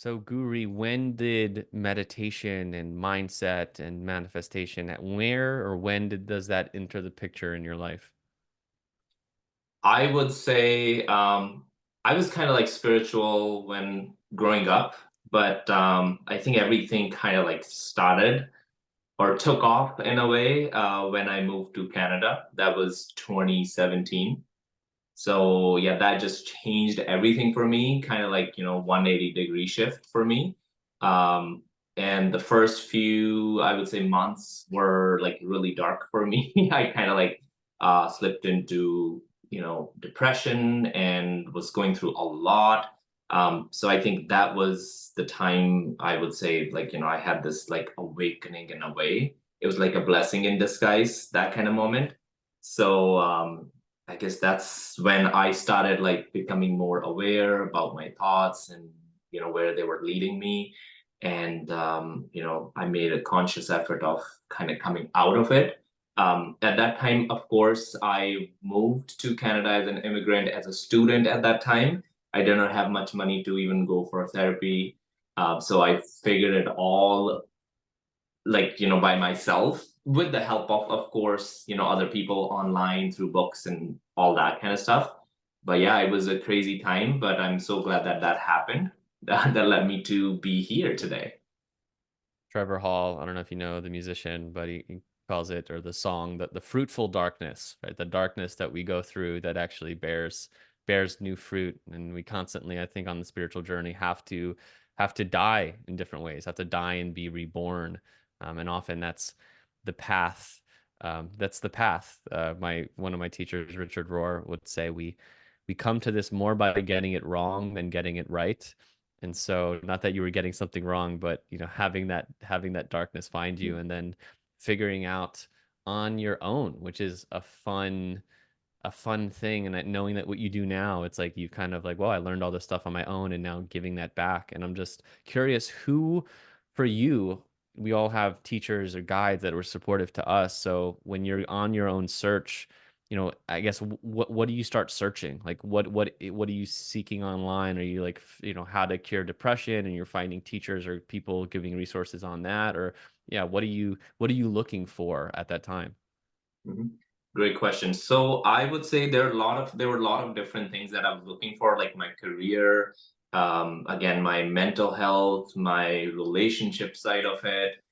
So, Guri, when did meditation and mindset and manifestation, at where or when does that enter the picture in your life? I would say I was kind of like spiritual when growing up, but I think everything kind of like started or took off in a way when I moved to Canada. That was 2017. So yeah, that just changed everything for me, kind of like, 180-degree shift for me. Um, and the first few, I would say, months were like really dark for me. I kind of like slipped into, depression and was going through a lot. So I think that was the time I would say, like, I had this like awakening in a way. It was like a blessing in disguise, that kind of moment. So I guess that's when I started like becoming more aware about my thoughts and where they were leading me. And I made a conscious effort of kind of coming out of it. At that time, of course, I moved to Canada as an immigrant, as a student at that time. I did not have much money to even go for therapy. So I figured it all like by myself with the help of course other people online through books and all that kind of stuff. But yeah, it was a crazy time, but I'm so glad that that happened. That led me to be here today. Trevor Hall, I don't know if you know the musician, but he calls it, or the song, that the fruitful darkness, right? The darkness that we go through that actually bears new fruit. And we constantly, I think, on the spiritual journey have to die in different ways, have to die and be reborn. And often that's the path. That's the path. My one of my teachers, Richard Rohr, would say we come to this more by getting it wrong than getting it right. And so, not that you were getting something wrong, but having that darkness find you, and then figuring out on your own, which is a fun thing. And that knowing that what you do now, it's like you kind of like, well, I learned all this stuff on my own, and now giving that back. And I'm just curious, who, for you, we all have teachers or guides that were supportive to us. So when you're on your own search, I guess what do you start searching? Like what are you seeking online? Are you like, how to cure depression, and you're finding teachers or people giving resources on that? Or yeah, what are you looking for at that time? Mhm. Great question. So I would say there were a lot of different things that I was looking for, like my career, again, my mental health, my relationship side of it.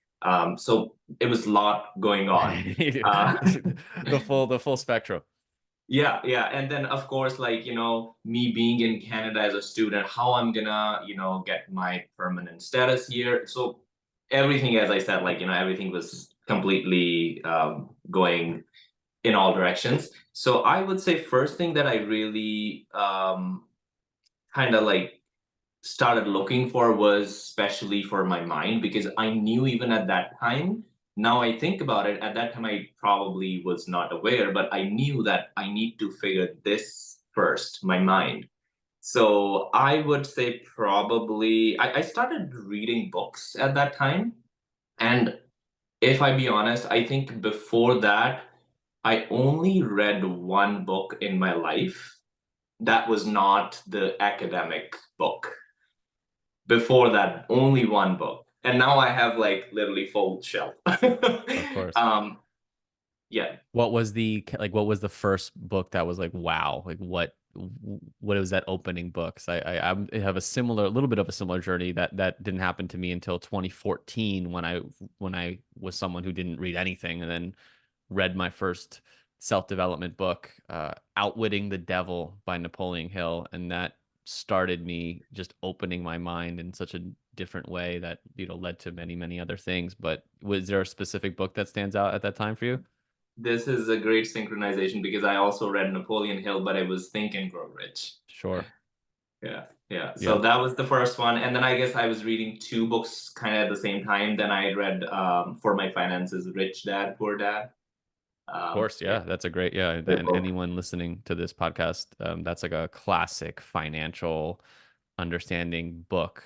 So it was a lot going on. Uh, The full spectrum. Yeah, yeah. And then of course, like, me being in Canada as a student, how I'm gonna, get my permanent status here. So everything, as I said, like, everything was completely going in all directions. So I would say first thing that I really kind of like started looking for was especially for my mind, because I knew even at that time, now I think about it, at that time I probably was not aware, but I knew that I need to figure this first, my mind. So I would say probably I started reading books at that time. And if I be honest, I think before that, I only read one book in my life that was not the academic book. Before that, only one book. And now I have like literally full shelf. Of course. um, yeah, What was the first book that was like, wow, like what was that opening book? 'Cause I have a little bit of a similar journey that didn't happen to me until 2014, when I was someone who didn't read anything, and then read my first self-development book, Outwitting the Devil by Napoleon Hill, and that started me just opening my mind in such a different way that led to many, many other things. But was there a specific book that stands out at that time for you? this is a great synchronization because I also read Napoleon Hill, but it was Think and Grow Rich. Sure. Yeah, yeah. Yeah. So that was the first one, and then I guess I was reading two books kind of at the same time. Then I read For My Finances, Rich Dad, Poor Dad. Of course, Yeah, yeah, that's a great, yeah. they're And both. anyone listening to this podcast, that's like a classic financial understanding book.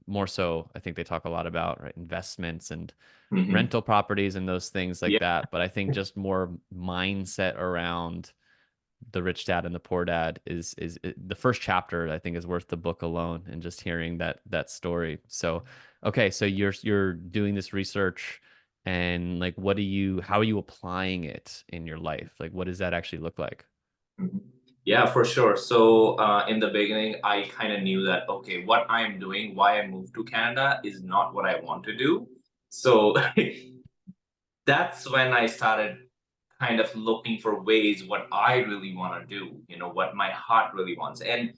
More so, I think they talk a lot about, right, investments and Mhm. rental properties and those things like Yeah. that. But I think just more mindset around the Rich Dad and the Poor Dad the first chapter I think is worth the book alone, and just hearing that story. So okay, so you're doing this research, and like what do you how are you applying it in your life? Like what does that actually look like? Mhm. Yeah, for sure. So in the beginning, I kind of knew that, okay, what I'm doing, why I moved to Canada is not what I want to do. So that's when I started kind of looking for ways what I really want to do, what my heart really wants. And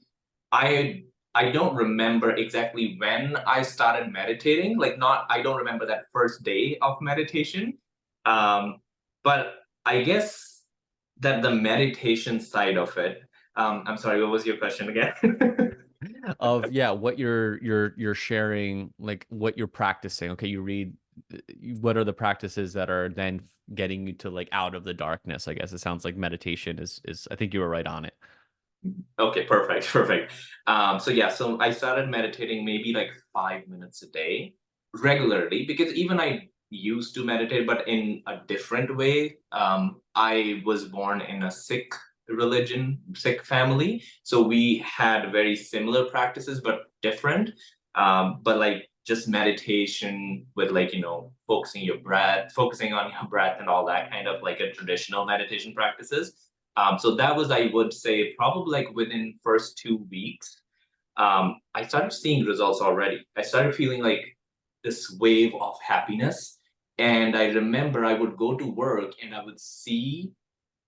I I don't remember exactly when I started meditating. Like not I don't remember that first day of meditation. Um, but I guess that the meditation side of it. I'm sorry, what was your question again? Of yeah, what you're sharing, like what you're practicing. Okay, you read what are the practices that are then getting you to like out of the darkness, I guess. It sounds like meditation is I think you were right on it. Okay, perfect, perfect. So yeah, so I started meditating maybe like 5 minutes a day regularly because even I used to meditate, but in a different way. I was born in a Sikh religion, Sikh family, so we had very similar practices but different. But like just meditation with like focusing on your breath and all that kind of like a traditional meditation practices. So that was, I would say, probably like within first 2 weeks, I started seeing results already. I started feeling like this wave of happiness. And I remember I would go to work and I would see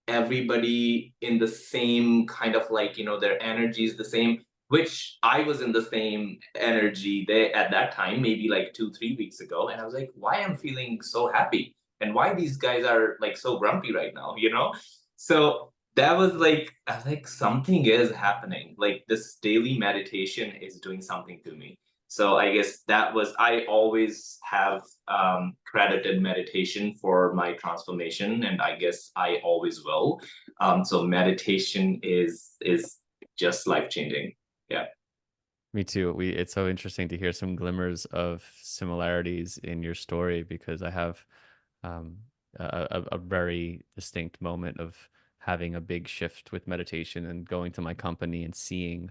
everybody in the same kind of like, their energy is the same, which I was in the same energy there at that time, maybe like 2, 3 weeks ago. And I was like, why am I feeling so happy? And why these guys are like so grumpy right now? So that was like, I was like, something is happening. Like this daily meditation is doing something to me. So I guess that was, I always have credited meditation for my transformation, and I guess I always will. So meditation is just life changing. Yeah. Me too. We It's so interesting to hear some glimmers of similarities in your story, because I have um, a very distinct moment of having a big shift with meditation and going to my company and seeing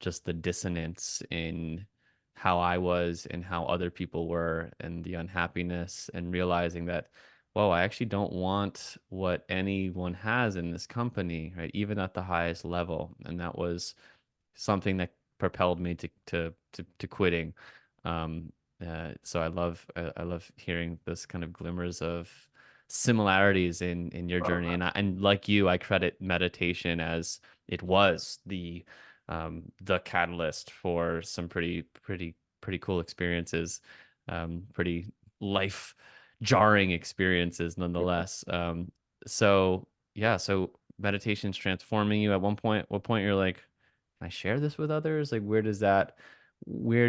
just the dissonance in how I was and how other people were, and the unhappiness, and realizing that, whoa, I actually don't want what anyone has in this company, right? Even at the highest level. And that was something that propelled me to quitting. Um, so I love hearing this kind of glimmers of similarities in your journey, and like you, I credit meditation as it was the catalyst for some pretty cool experiences, pretty life jarring experiences nonetheless. So yeah, so meditation's transforming you. At one point, what point you're like, can I share this with others? Like, where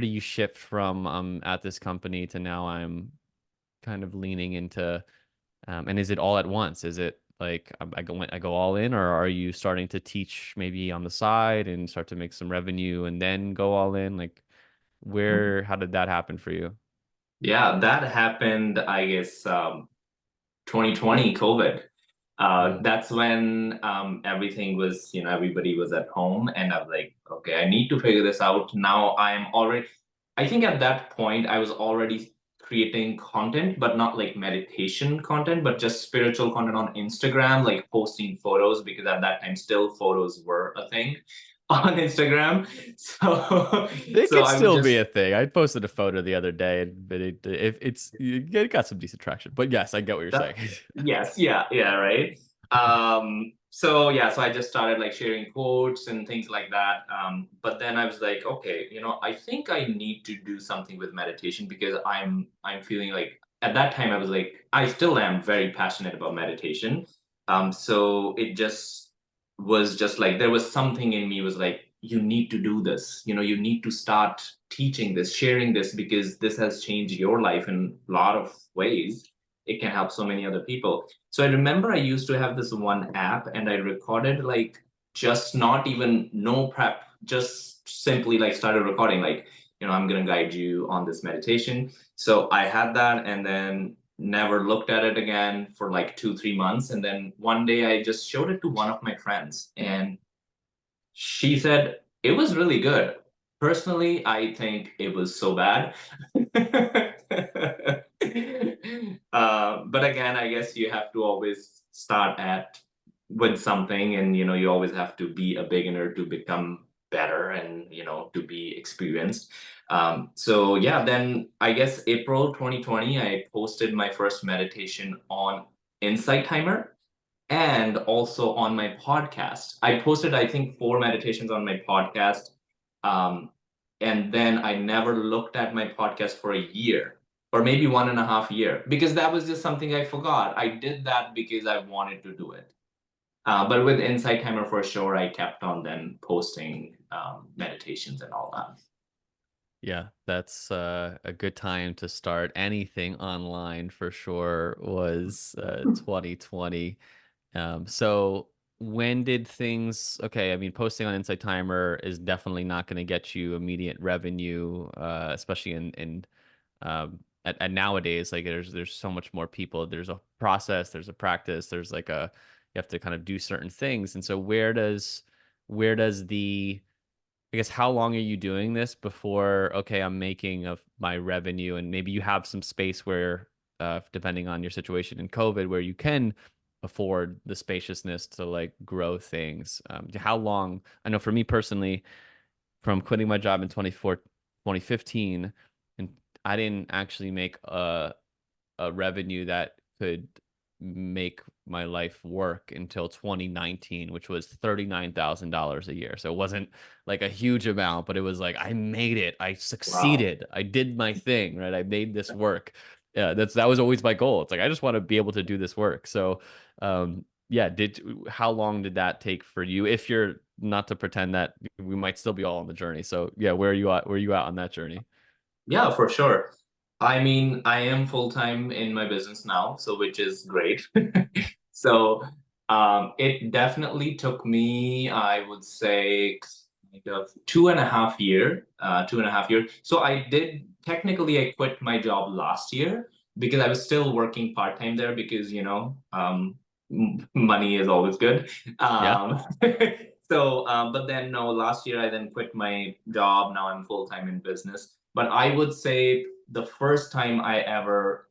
do you shift from at this company to now I'm kind of leaning into, and is it all at once? Is it like I go all in, or are you starting to teach maybe on the side and start to make some revenue and then go all in? Like, how did that happen for you? Yeah, that happened, I guess, 2020 COVID. Mm. That's when everything was, everybody was at home, and I was like, okay, I need to figure this out. Now I think at that point, I was already creating content, but not like meditation content, but just spiritual content on Instagram, like posting photos, because at that time, still photos were a thing on Instagram. So, It so could I would still be just a thing. I posted a photo the other day, but it got some decent traction. But yes, I get what you're saying. That yes, yeah, yeah, right. So yeah, so I just started like sharing quotes and things like that. But then I was like, okay, I think I need to do something with meditation because I'm feeling like at that time I was like, I still am very passionate about meditation. So it just was just like there was something in me was like, you need to do this. You need to start teaching this, sharing this because this has changed your life in a lot of ways. It can help so many other people. So I remember I used to have this one app and I recorded like just not even no prep, just simply like started recording like, I'm going to guide you on this meditation. So I had that, and then never looked at it again for like 2, 3 months. And then one day I just showed it to one of my friends, and she said it was really good. Personally, I think it was so bad. But again, I guess you have to always start at with something, and you always have to be a beginner to become better, and to be experienced. So yeah, then I guess April 2020, I posted my first meditation on Insight Timer and also on my podcast. I posted, I think, 4 meditations on my podcast. Um, and then I never looked at my podcast for a year or maybe 1.5 year because that was just something I forgot. I did that because I wanted to do it. But with Insight Timer for sure, I kept on then posting meditations and all that. Yeah, that's a good time to start anything online for sure was 2020. So when did things, okay, I mean, posting on Insight Timer is definitely not going to get you immediate revenue, especially at nowadays, like there's so much more people. There's a process, there's a practice, there's like you have to kind of do certain things. And so where does I guess how long are you doing this before, okay, I'm making of my revenue, and maybe you have some space where, depending on your situation in COVID, where you can afford the spaciousness to like grow things. How long? I know for me personally, from quitting my job in 2015, and I didn't actually make a revenue that could make my life work until 2019, which was $39,000 a year. So it wasn't like a huge amount, but it was like I made it. I Wow. succeeded. I did my thing, right? I made this work. Yeah, that was always my goal. It's like I just want to be able to do this work. So, yeah, how long did that take for you? If you're not to pretend that we might still be all on the journey. So, yeah, where are you at? Where are you at on that journey? Yeah, for sure. I mean, I am full time in my business now, so which is great. So it definitely took me, I would say, kind of 2.5 year, 2.5 years. So I did technically I quit my job last year because I was still working part time there because money is always good. Yeah. But then no, last year I then quit my job. Now I'm full time in business. But I would say the first time I ever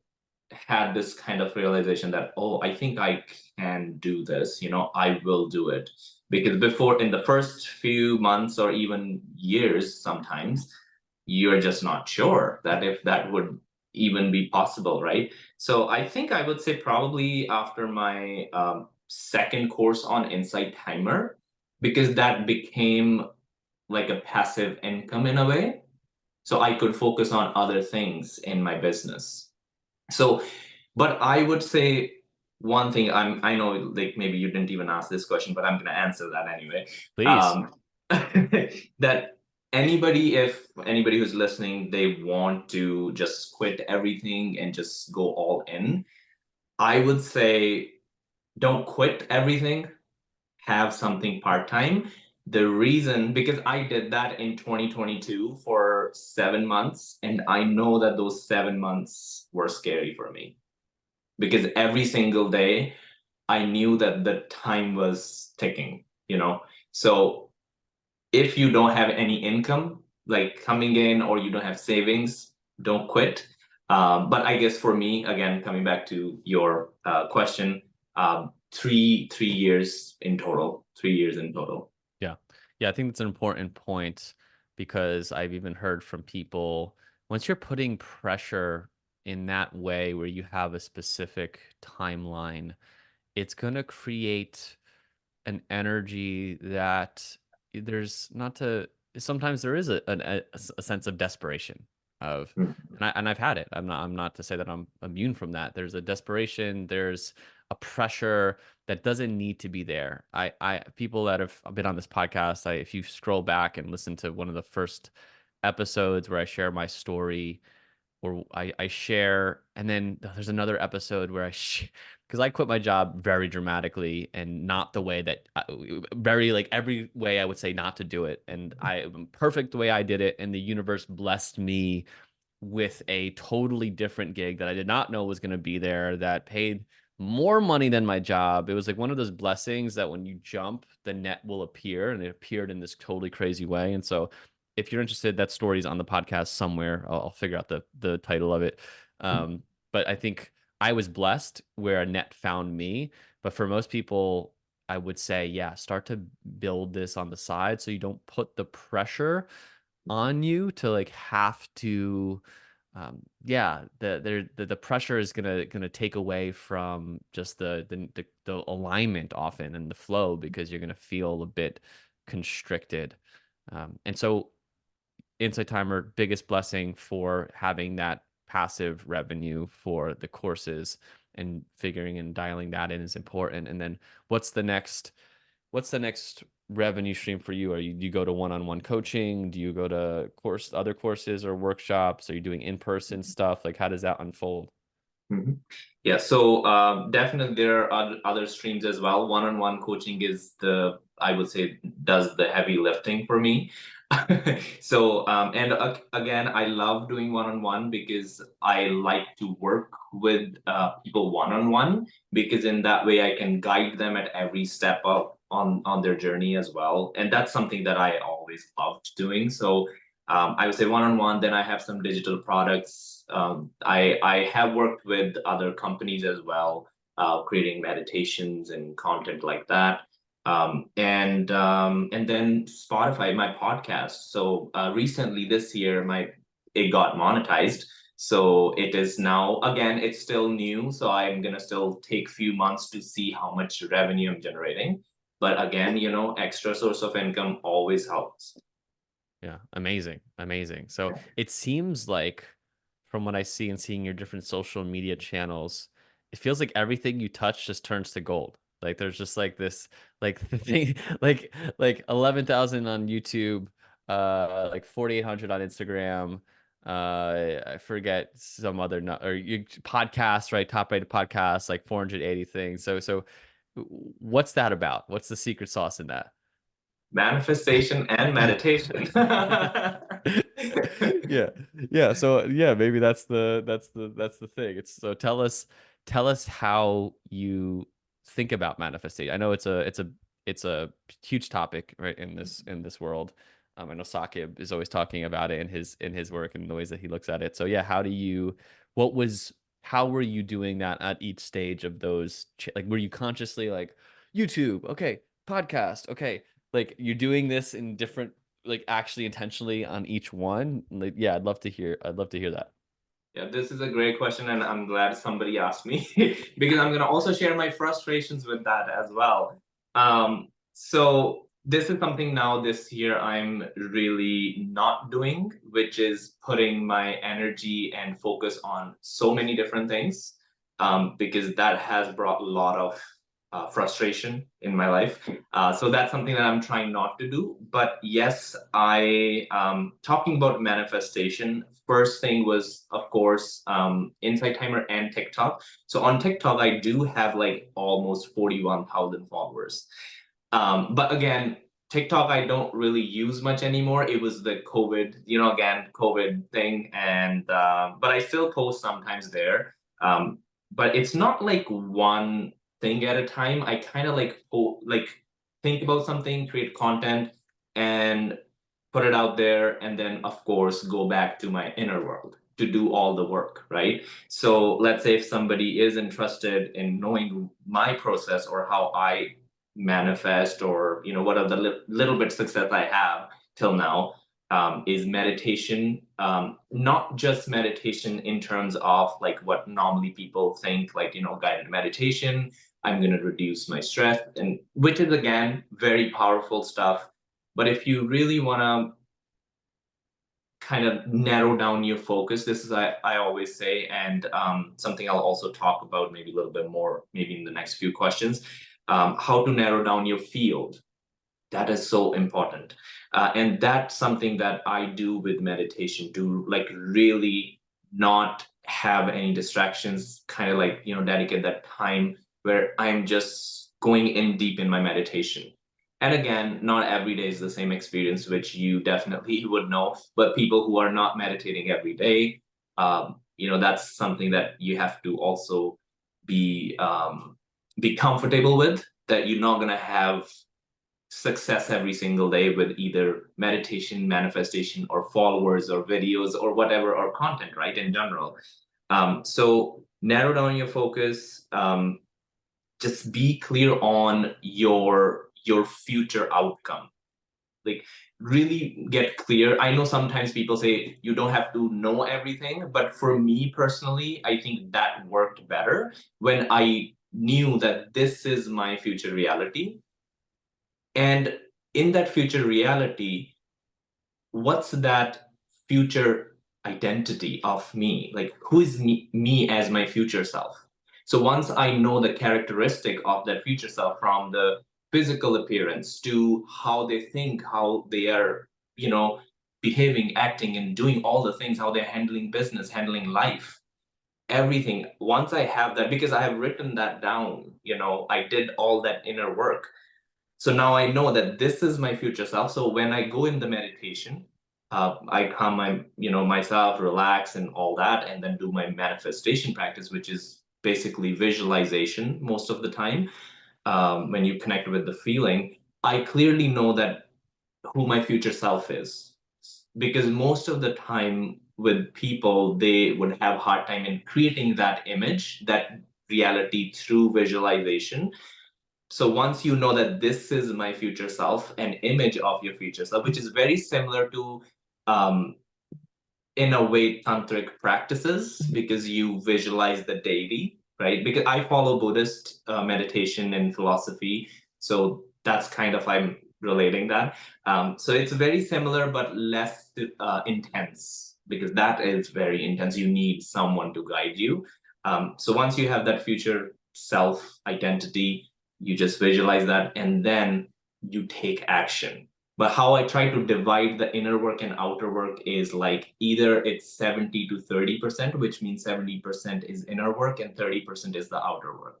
had this kind of realization that, oh, I think I can do this, I will do it. Because before, in the first few months or even years, sometimes you're just not sure that if that would even be possible, right? So I think I would say probably after my second course on Insight Timer, because that became like a passive income in a way, so I could focus on other things in my business. So, but I would say one thing, I know like maybe you didn't even ask this question, but I'm going to answer that anyway. Please. Um, that if anybody who's listening, they want to just quit everything and just go all in, I would say don't quit everything, have something part time. The reason, because I did that in 2022 for 7 months, and I know that those 7 months were scary for me because every single day I knew that the time was ticking. So if you don't have any income like coming in or you don't have savings, don't quit. But I guess for me, again, coming back to your question, 3 years in total. 3 years in total. Yeah. Yeah, I think that's an important point because I've even heard from people, once you're putting pressure in that way where you have a specific timeline, it's going to create an energy that there's not to sometimes there is a sense of desperation of, Mhm. and I've had it. I'm not to say that I'm immune from that. There's a desperation, there's a pressure that doesn't need to be there. I people that have been on this podcast, if you scroll back and listen to one of the first episodes where I share my story, or I share, and then there's another episode where because I quit my job very dramatically and not the way that very like every way I would say not to do it, and I perfect the way I did it, and the universe blessed me with a totally different gig that I did not know was going to be there that paid more money than my job. It was like one of those blessings that when you jump, the net will appear, and it appeared in this totally crazy way. And so, if you're interested, that story's on the podcast somewhere. I'll figure out the title of it. But I think I was blessed where a net found me. But for most people, I would say, yeah, start to build this on the side so you don't put the pressure on you to like have to yeah, the pressure is gonna take away from just the alignment often and the flow because you're gonna feel a bit constricted. And so Insight Timer, biggest blessing for having that passive revenue for the courses, and figuring and dialing that in is important. And then what's the next what's the next revenue stream for you? Do you go to one-on-one coaching? Do you go to other courses or workshops? Are you doing in-person stuff? Like how does that unfold? Mhm. Yeah, so definitely there are other streams as well. One-on-one coaching is I would say, does the heavy lifting for me. So, and again, I love doing one-on-one because I like to work with people one-on-one, because in that way I can guide them at every step of on their journey as well. And that's something that I always loved doing. So I would say one-on-one. Then I have some digital products. I have worked with other companies as well, creating meditations and content like that. And then Spotify, my podcast. So recently this year, my it got monetized. So it is now, again, it's still new. So I'm gonna still take few months to see how much revenue I'm generating. But again, extra source of income always helps. Yeah, amazing, amazing. So it seems like, from what I see and seeing your different social media channels, it feels like everything you touch just turns to gold. Like there's just like this, like the thing, like 11,000 on YouTube, like 4,800 on Instagram. I forget some other or you podcast, right? Top rated podcast, like 480 things. So what's that about? What's the secret sauce in that? Manifestation and meditation. Yeah, yeah, so yeah, maybe that's the thing. It's so tell us how you think about manifestation. I know it's a huge topic, right, in this world. I know Sakib is always talking about it in his work and the ways that he looks at it. So yeah, what was how were you doing that at each stage of those like were you consciously like YouTube, okay, podcast, okay, like you're doing this in different, like actually intentionally on each one? Like, yeah, I'd love to hear that. Yeah, this is a great question, and I'm glad somebody asked me because I'm going to also share my frustrations with that as well. So this is something now this year I'm really not doing, which is putting my energy and focus on so many different things, because that has brought a lot of frustration in my life. So that's something that I'm trying not to do. But yes, I talking about manifestation. First thing was, of course, Insight Timer and TikTok. So on TikTok, I do have like almost 41,000 followers. But again, TikTok I don't really use much anymore. It was the COVID, again, COVID thing, and but I still post sometimes there. But it's not like one thing at a time. I kind of like think about something, create content, and put it out there, and then of course go back to my inner world to do all the work, right? So let's say if somebody is interested in knowing my process or how I manifest, or what are the little bit success I have till now, is meditation. Not just meditation in terms of like what normally people think, like guided meditation. I'm going to reduce my stress, and which is again very powerful stuff. But if you really want to kind of narrow down your focus, this is I always say, and something I'll also talk about maybe a little bit more, maybe in the next few questions, how to narrow down your field. That is so important. And that's something that I do with meditation, to like really not have any distractions, kind of like, dedicate that time where I'm just going in deep in my meditation. And again, not every day is the same experience, which you definitely would know, but people who are not meditating every day, that's something that you have to also be be comfortable with, that you're not going to have success every single day with either meditation, manifestation, or followers, or videos, or whatever, or content, right? In general. So narrow down your focus. Just be clear on your future outcome. Like, really get clear. I know sometimes people say you don't have to know everything, but for me personally, I think that worked better when I knew that this is my future reality. And in that future reality, what's that future identity of me? Like, who is me as my future self? So once I know the characteristic of that future self, from the physical appearance to how they think, how they are, you know, behaving, acting, and doing all the things, how they're handling business, handling life, everything. Once I have that, because I have written that down, I did all that inner work. So now I know that this is my future self. So when I go in the meditation, I calm myself, relax, and all that, and then do my manifestation practice, which is basically visualization most of the time. When you connect with the feeling, I clearly know that who my future self is, because most of the time with people, they would have hard time in creating that image, that reality, through visualization. So once you know that this is my future self, an image of your future self, which is very similar to, um, in a way, tantric practices, because you visualize the deity, right? Because I follow Buddhist meditation and philosophy, so that's kind of, I'm relating that. So it's very similar, but less intense, because that is very intense. You need someone to guide you. So once you have that future self identity, you just visualize that, and then you take action. But how I try to divide the inner work and outer work is like, either it's 70 to 30%, which means 70% is inner work and 30% is the outer work.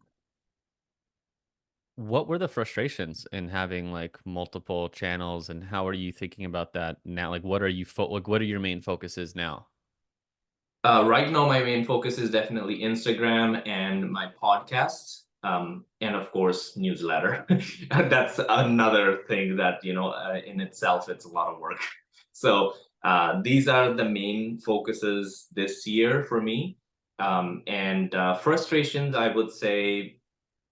What were the frustrations in having like multiple channels, and how are you thinking about that now? Like, what are like, what are your main focuses now? Right now, my main focus is definitely Instagram and my podcast, and of course, newsletter. That's another thing that, in itself, it's a lot of work. So these are the main focuses this year for me. And frustrations, I would say,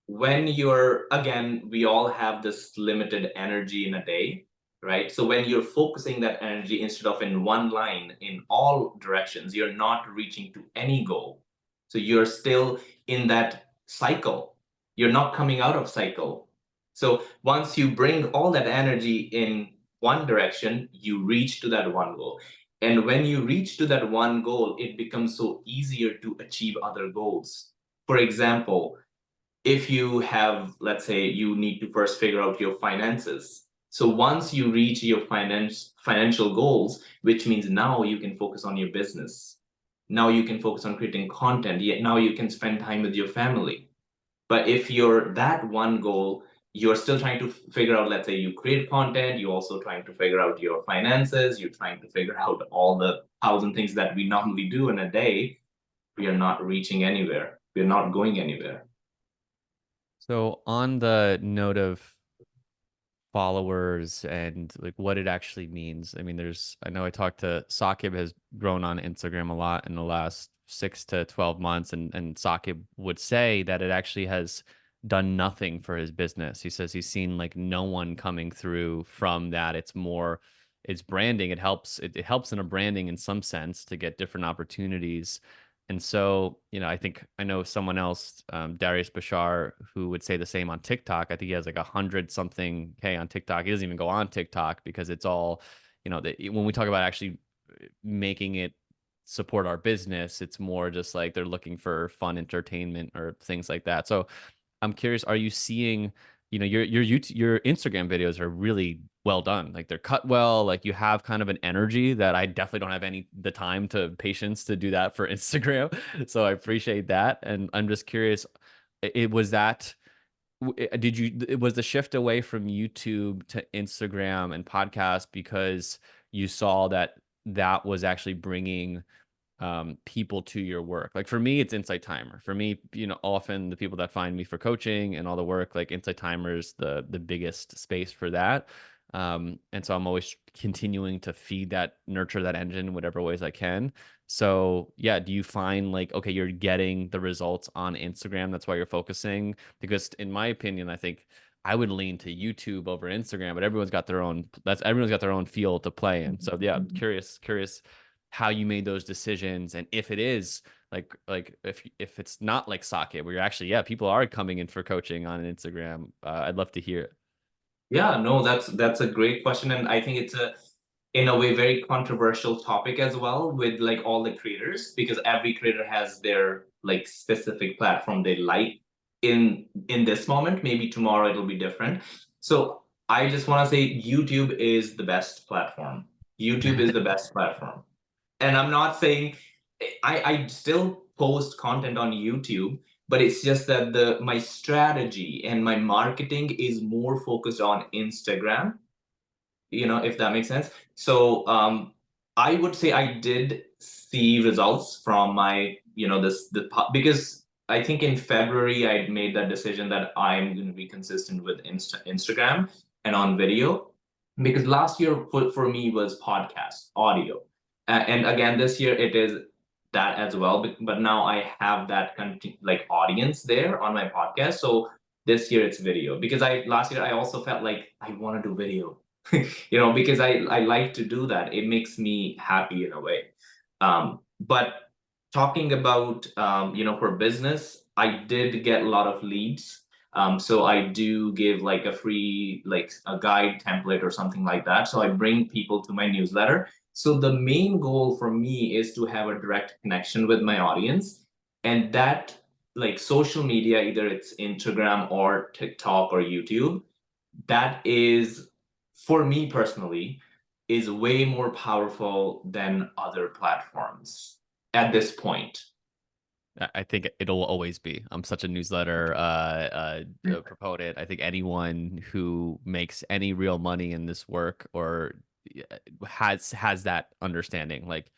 when you're, again, we all have this limited energy in a day, right? So when you're focusing that energy instead of in one line in all directions, you're not reaching to any goal. So you're still in that cycle, you're not coming out of cycle. So once you bring all that energy in one direction, you reach to that one goal. And when you reach to that one goal, it becomes so easier to achieve other goals. For example, if you have, let's say, you need to first figure out your finances. So once you reach your financial goals, which means now you can focus on your business. Now you can focus on creating content. Yet now you can spend time with your family. But if you're that one goal, you're still trying to figure out, let's say you create content, you're also trying to figure out your finances, you're trying to figure out all the thousand things that we normally do in a day, we are not reaching anywhere. We're not going anywhere. So on the note of followers and like what it actually means. I mean, I know I talked to Sakib has grown on Instagram a lot in the last 6 to 12 months, and Sakib would say that it actually has done nothing for his business. He says he's seen like no one coming through from that. It's branding. It helps in a branding in some sense to get different opportunities. And so, I think I know someone else, Darius Bashar, who would say the same on TikTok. I think he has like 100 something K on TikTok. He doesn't even go on TikTok because it's all, when we talk about actually making it support our business, it's more just like they're looking for fun entertainment or things like that. So I'm curious, are you seeing, your YouTube, your Instagram videos are really well done. Like they're cut well, like you have kind of an energy that I definitely don't have the time to patience to do that for Instagram. So I appreciate that. And I'm just curious, it was that did you it was the shift away from YouTube to Instagram and podcast because you saw that that was actually bringing people to your work. Like for me, it's Insight Timer. For me, often the people that find me for coaching and all the work, like Insight Timer is the biggest space for that. And so I'm always continuing to feed that, nurture that engine in whatever ways I can. So yeah, do you find like, okay, you're getting the results on Instagram? That's why you're focusing? Because in my opinion, I think I would lean to YouTube over Instagram, but everyone's got their own field to play in. So yeah, curious how you made those decisions, and if it is like if it's not like Socket where you're actually, yeah, people are coming in for coaching on Instagram. I'd love to hear it. Yeah, no, that's a great question, and I think it's a in a way very controversial topic as well with like all the creators because every creator has their like specific platform they like in this moment. Maybe tomorrow it'll be different. So I just want to say YouTube is the best platform. YouTube is the best platform. And I'm not saying I still post content on YouTube, but it's just that the my strategy and my marketing is more focused on Instagram, if that makes sense. So I would say I did see results from my, because I think in February I made that decision that I'm going to be consistent with Instagram and on video, because last year for me was podcast audio, and again this year it is that as well. But now I have that like audience there on my podcast, so this year it's video because I last year I also felt like I want to do video because I like to do that. It makes me happy in a way. But talking about, for business, I did get a lot of leads. So I do give like a free, like a guide template or something like that. So I bring people to my newsletter. So the main goal for me is to have a direct connection with my audience. And that, like social media, either it's Instagram or TikTok or YouTube, that is, for me personally, is way more powerful than other platforms at this point. I think it'll always be. I'm such a newsletter proponent. I think anyone who makes any real money in this work or has that understanding. Like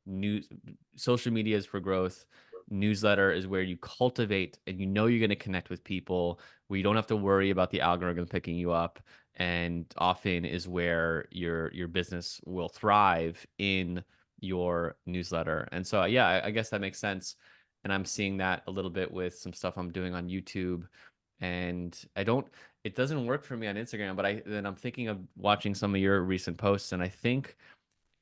news, social media is for growth. Newsletter is where you cultivate and you're going to connect with people where you don't have to worry about the algorithm picking you up. And often is where your business will thrive in your newsletter. And so yeah, I guess that makes sense. And I'm seeing that a little bit with some stuff I'm doing on YouTube. And it doesn't work for me on Instagram, but I'm thinking of watching some of your recent posts, and I think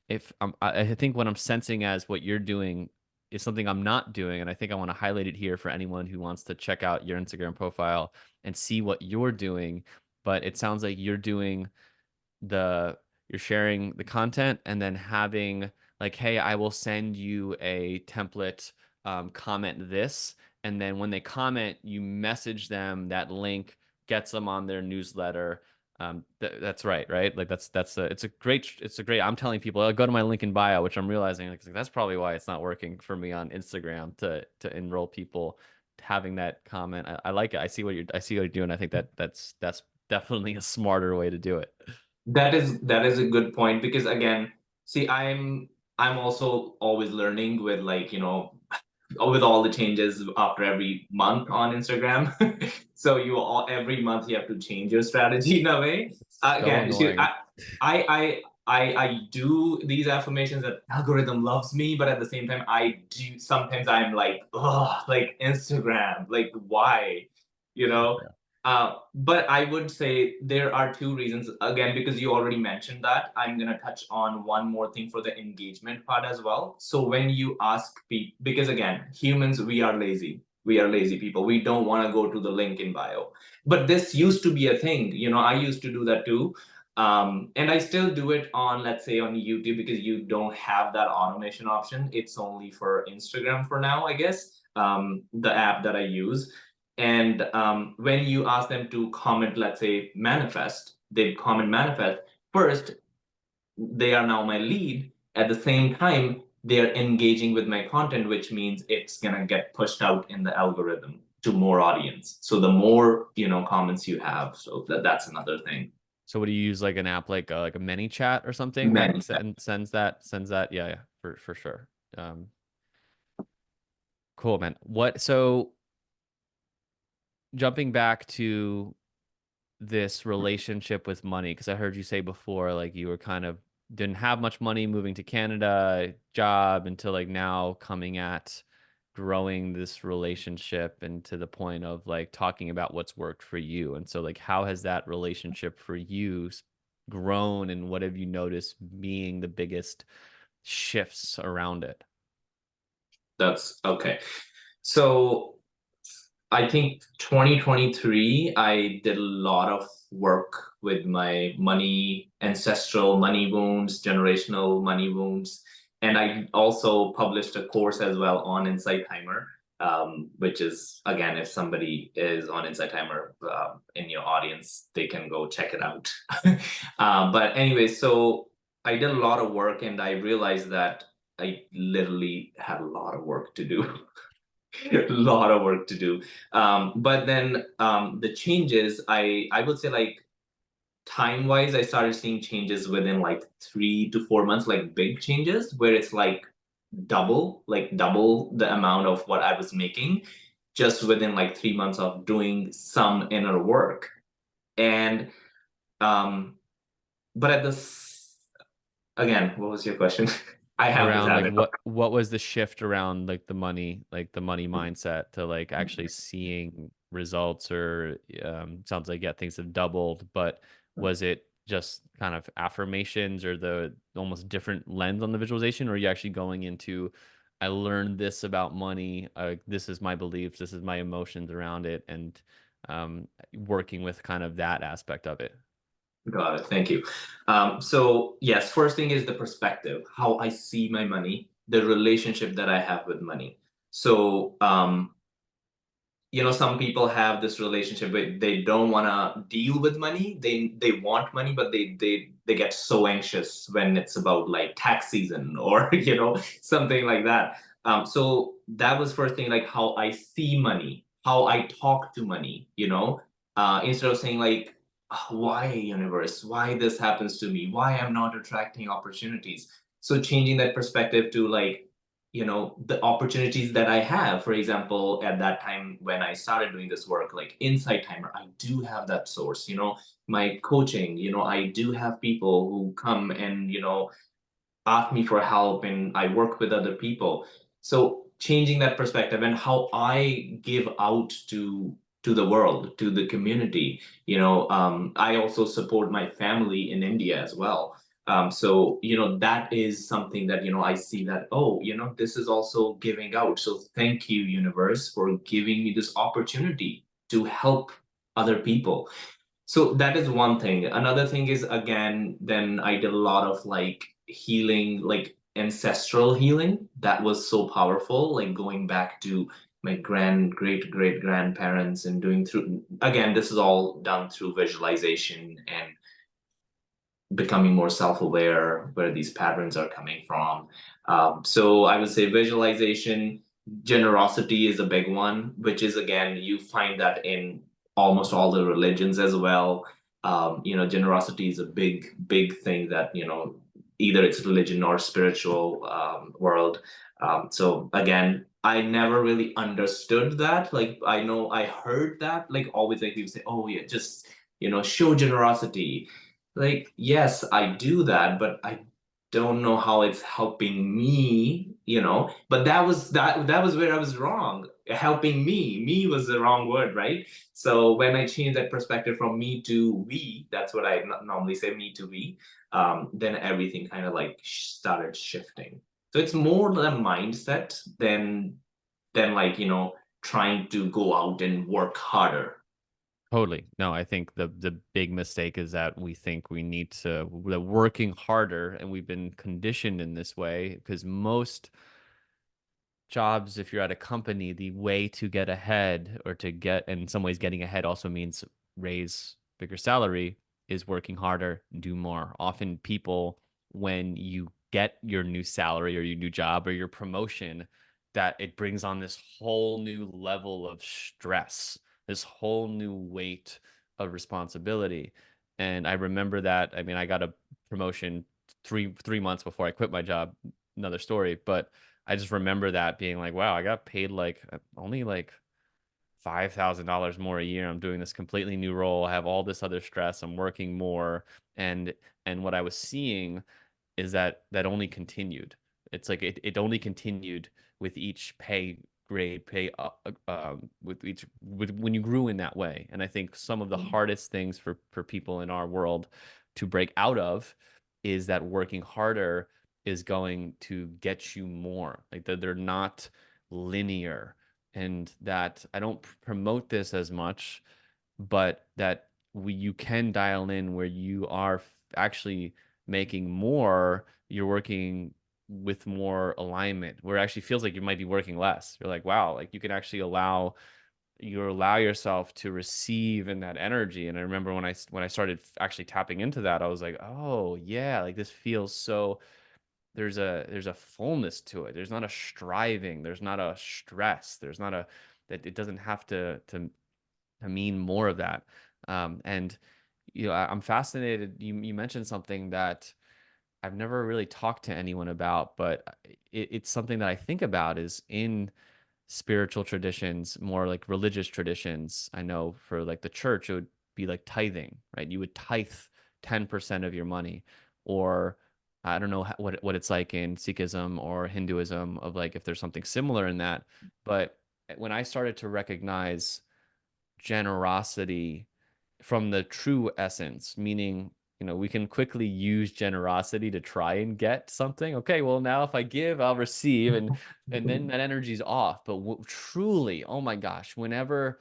if I think what I'm sensing as what you're doing is something I'm not doing, and I think I want to highlight it here for anyone who wants to check out your Instagram profile and see what you're doing. But it sounds like you're sharing the content and then having like, hey, I will send you a template, comment this, and then when they comment, you message them that link, gets them on their newsletter. That's right? Like it's a great. I'm telling people, go to my link in bio, which I'm realizing like that's probably why it's not working for me on Instagram to enroll people. Having that comment, I like it. I see what you're doing. I think that's definitely a smarter way to do it. That is a good point because again, see, I'm also always learning with like, with all the changes after every month on Instagram. So you all every month you have to change your strategy in a way. It's so Again, see, annoying. I do these affirmations that algorithm loves me, but at the same time, I do sometimes I'm like, oh, like Instagram, like why, you know? Yeah. But I would say there are two reasons. Again, because you already mentioned that, I'm gonna touch on one more thing for the engagement part as well. So when you ask people, because again, humans, we are lazy. We are lazy people. We don't want to go to the link in bio. But this used to be a thing. I used to do that too. And I still do it on, let's say, on YouTube because you don't have that automation option. It's only for Instagram for now, I guess, the app that I use. And when you ask them to comment, let's say, manifest, they comment manifest. First, they are now my lead. At the same time, they're engaging with my content, which means it's gonna get pushed out in the algorithm to more audience. So the more, comments you have, so that's another thing. So what do you use, like an app like a mini chat or something that Many. sends that? Yeah, yeah, for sure. Um, Cool, man. What so jumping back to this relationship with money, because I heard you say before, like you were kind of didn't have much money moving to Canada, job until like now coming at growing this relationship and to the point of like talking about what's worked for you. And so like how has that relationship for you grown and what have you noticed being the biggest shifts around it? That's okay. So I think 2023, I did a lot of work with my money, ancestral money wounds, generational money wounds. And I also published a course as well on Insight Timer, which is, again, if somebody is on Insight Timer in your audience, they can go check it out. But anyway, so I did a lot of work and I realized that I literally had a lot of work to do. A lot of work to do. But then the changes, I would say like time wise, I started seeing changes within like 3 to 4 months, like big changes where it's like double the amount of what I was making just within like 3 months of doing some inner work. And but at this again, what was your question? I have this Around like habit of what was the shift around like the money mindset to like actually seeing results or sounds like yeah things have doubled, but was it just kind of affirmations or the almost different lens on the visualization, or are you actually going into I learned this about money, this is my beliefs, this is my emotions around it, and working with kind of that aspect of it? Got it. Thank you. So yes, first thing is the perspective, how I see my money, the relationship that I have with money. So some people have this relationship where they don't want to deal with money. They want money, but they get so anxious when it's about like tax season or something like that. So that was first thing, like how I see money, how I talk to money. Instead of saying like, "Ah, why universe, why this happens to me, why I'm not attracting opportunities." So changing that perspective to like the opportunities that I have. For example, at that time when I started doing this work like Insight Timer, I do have that source. My coaching, I do have people who come and ask me for help and I work with other people. So changing that perspective and how I give out to the world, to the community. I also support my family in India as well. So that is something that I see that, oh, this is also giving out. So thank you, universe, for giving me this opportunity to help other people. So that is one thing. Another thing is, again, then I did a lot of like healing, like ancestral healing. That was so powerful, like going back to my great great grandparents and doing through, again, this is all done through visualization and becoming more self-aware where these patterns are coming from. So I would say visualization, generosity is a big one, which is, again, you find that in almost all the religions as well. Generosity is a big thing that either it's religion or spiritual world. So again, I never really understood that. Like I know I heard that, like always, like people say, "Oh yeah, just show generosity." Like, yes, I do that, but I don't know how it's helping me. But that was where I was wrong. Helping me was the wrong word, right? So when I changed that perspective from me to we, that's what I normally say, me to we, then everything kind of like started shifting. So it's more the mindset than like, trying to go out and work harder. Totally. No, I think the big mistake is that we think we need to we're working harder, and we've been conditioned in this way because most jobs, if you're at a company, the way to get ahead or to get, in some ways, getting ahead also means raise bigger salary, is working harder, do more. Often people, when you get your new salary or your new job or your promotion, that it brings on this whole new level of stress, this whole new weight of responsibility. And I remember that, I mean, I got a promotion three months before I quit my job, another story, but I just remember that being like, wow, I got paid like only like $5,000 more a year. I'm doing this completely new role. I have all this other stress. I'm working more, and what I was seeing is that that only continued. It's like it only continued with each pay grade, pay with each with when you grew in that way. And I think some of the hardest things for people in our world to break out of is that working harder is going to get you more. Like they're not linear, and that I don't promote this as much, but that you can dial in where you are actually making more, you're working with more alignment, where it actually feels like you might be working less. You're like, wow, like you can actually allow yourself to receive in that energy. And I remember when I started actually tapping into that, I was like, oh yeah, like this feels so, there's a fullness to it. There's not a striving, there's not a stress, there's not a, that it doesn't have to mean more of that. And I'm fascinated. You mentioned something that I've never really talked to anyone about, but it's something that I think about is in spiritual traditions, more like religious traditions. I know for like the church, it would be like tithing, right? You would tithe 10% of your money, or I don't know what it's like in Sikhism or Hinduism of like if there's something similar in that. But when I started to recognize generosity from the true essence, meaning, we can quickly use generosity to try and get something. Okay, well, now if I give, I'll receive, and then that energy's off. But truly, oh my gosh, whenever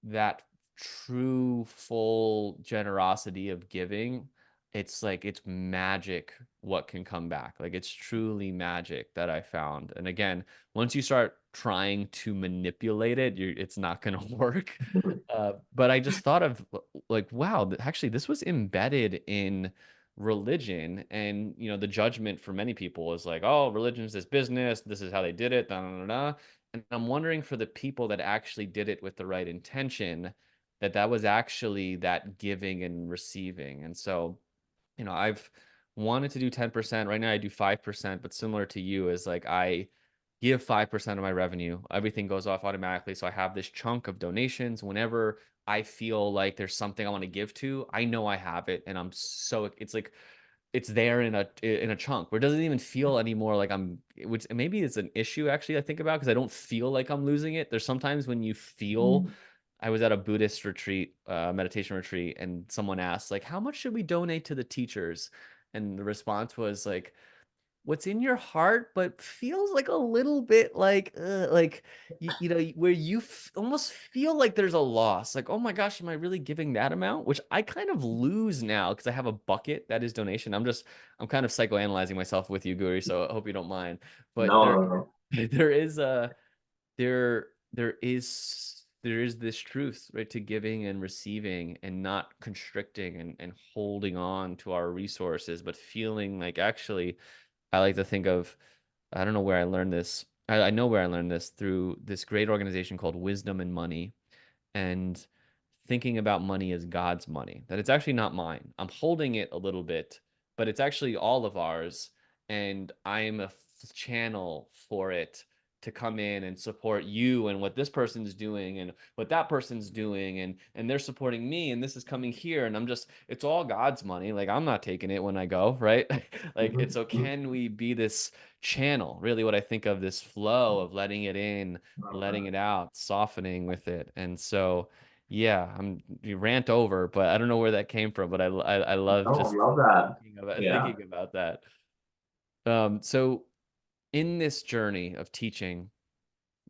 that true full generosity of giving, it's like it's magic what can come back. Like it's truly magic that I found. And again, once you start trying to manipulate it, it's not going to work. But I just thought of like, wow, actually, this was embedded in religion, and the judgment for many people is like, oh, religion is this business. This is how they did it. Da, da, da, da. And I'm wondering for the people that actually did it with the right intention, that was actually that giving and receiving. And so, I've wanted to do 10%. Right now I do 5%, but similar to you is like I give 5% of my revenue. Everything goes off automatically. So I have this chunk of donations. Whenever I feel like there's something I want to give to, I know I have it. And it's like it's there in a chunk where it doesn't even feel anymore like I'm, which maybe it's an issue actually I think about, because I don't feel like I'm losing it. There's sometimes when you feel, I was at a Buddhist retreat, meditation retreat, and someone asked like, how much should we donate to the teachers? And the response was like, what's in your heart, but feels like a little bit like where you almost feel like there's a loss. Like, oh my gosh, am I really giving that amount? Which I kind of lose now because I have a bucket that is donation. I'm kind of psychoanalyzing myself with you, Guri, so I hope you don't mind. But No, no, no. there is a there is this truth, right, to giving and receiving and not constricting and holding on to our resources, but feeling like actually I like to think of, I don't know where I learned this. I know where I learned this through this great organization called Wisdom and Money, and thinking about money as God's money, that it's actually not mine. I'm holding it a little bit, but it's actually all of ours. And I'm a channel for it to come in and support you and what this person's doing and what that person's doing, and they're supporting me, and this is coming here, and it's all God's money. Like I'm not taking it when I go, right? Like it's so, can we be this channel? Really what I think of, this flow of letting it in, letting it out, softening with it. And so yeah, you rant over, but I don't know where that came from, but I love No, I just love that. thinking about Yeah. that. So in this journey of teaching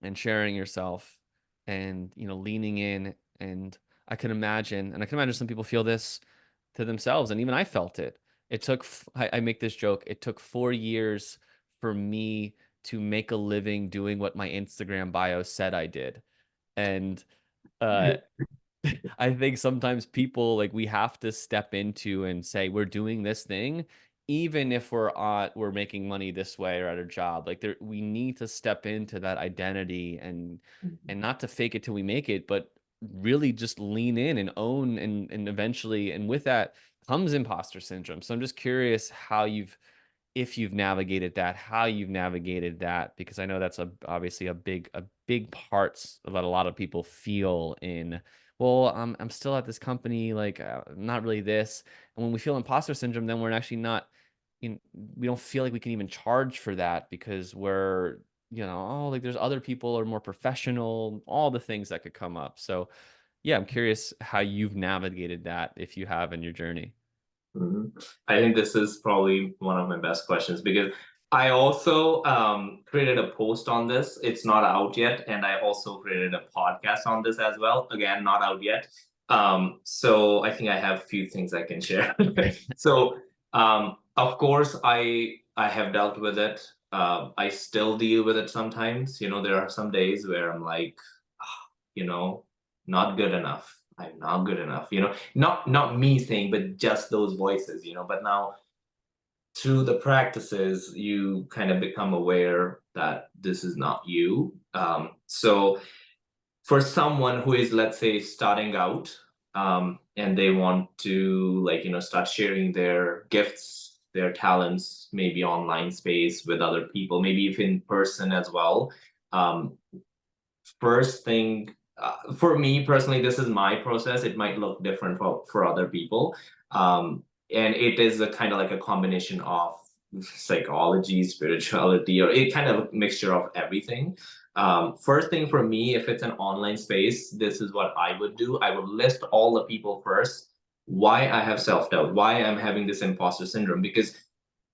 and sharing yourself and leaning in, and I can imagine some people feel this to themselves, and even I felt it. It took I make this joke, it took 4 years for me to make a living doing what my Instagram bio said I did. And uh I think sometimes people, like, we have to step into and say we're doing this thing, even if we're making money this way or at a job. Like we need to step into that identity, and not to fake it till we make it, but really just lean in and own, and eventually, and with that comes imposter syndrome. So I'm just curious how you've if you've navigated that, how you've navigated that, because I know that's obviously a big parts that a lot of people feel in. Well, I'm still at this company, like not really this. And when we feel imposter syndrome, then we're actually not. We don't feel like we can even charge for that because we're, oh, like there's other people are more professional, all the things that could come up. So yeah, I'm curious how you've navigated that if you have in your journey. Mhm. I think this is probably one of my best questions because I also created a post on this. It's not out yet, and I also created a podcast on this as well. Again, not out yet. So I think I have a few things I can share. So of course, I have dealt with it. I still deal with it sometimes. There are some days where I'm like, you know, not good enough. I'm not good enough. Not me saying, but just those voices. But now through the practices, you kind of become aware that this is not you. So for someone who is, let's say, starting out, and they want to like start sharing their gifts, their talents, maybe online space with other people, maybe if in person as well. Um, First thing, for me personally, this is my process. It might look different for other people. And it is a kind of like a combination of psychology, spirituality, or it kind of a mixture of everything. First thing for me, if it's an online space, this is what I would do. I would list all the people first, why I have self-doubt, why I'm having this imposter syndrome, because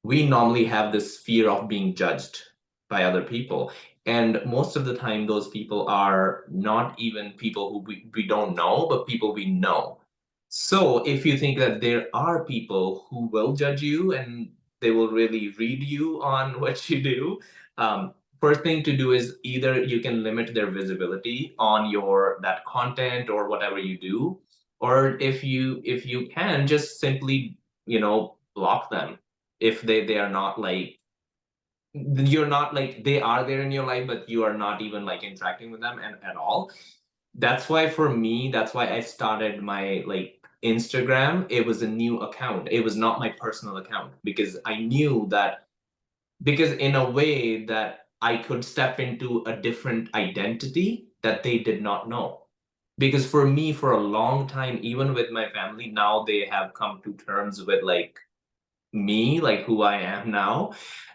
we normally have this fear of being judged by other people. And most of the time, those people are not even people who we don't know, but people we know. So if you think that there are people who will judge you and they will really read you on what you do, first thing to do is either you can limit their visibility on your that content or whatever you do, or if you can just simply block them if they are not like you're not like they are there in your life but you are not even like interacting with them at all. That's why for me, that's why I started my like Instagram. It was a new account, it was not my personal account, because I knew that, because in a way that I could step into a different identity that they did not know. Because for me, for a long time, even with my family, now they have come to terms with like me, like who I am now.